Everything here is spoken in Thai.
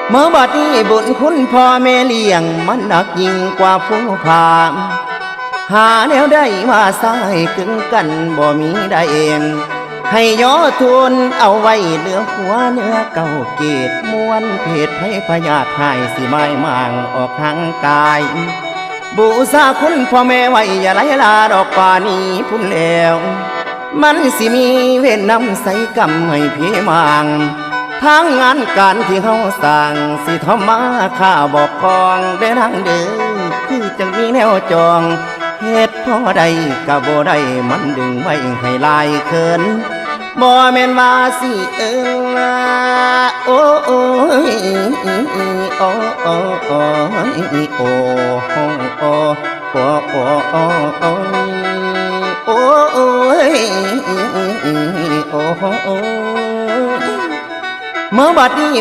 เมื่อบัดนี้บุญคุณพ่อแม่เลี้ยงมันหนักยิ่งกว่าผู้พามหาแนวได้มาสายกึ่งกันบ่มีได้เองให้ย่อทุนเอาไว้เหลือหัวเนื้อเก่าเกตม้วนเพศให้พยาธิหายสิไม้มางออกทางกายบูชาคุณพ่อแม่ไว้อย่าไหลลาดอกป่านี้พุ่นแล้วมันสิมีเวรนำใส่กรรมให้พี่มางทางงานการที่เฮาสร้างสิทำมาข้าบอกกองเดินทางเดินคือจังมีแนวจองเหตุพอใดก็บ่ได้มันดึงไว้ให้ลายเขินบ่แม่นว่าสิโอ้โอ้ยโอ้โอ้โอ้ยโอ้โอ้โอ้โอ้โอ้โอ้โอ้โอ้โอ้ยโอ้โอ้เมื่อบัดนี้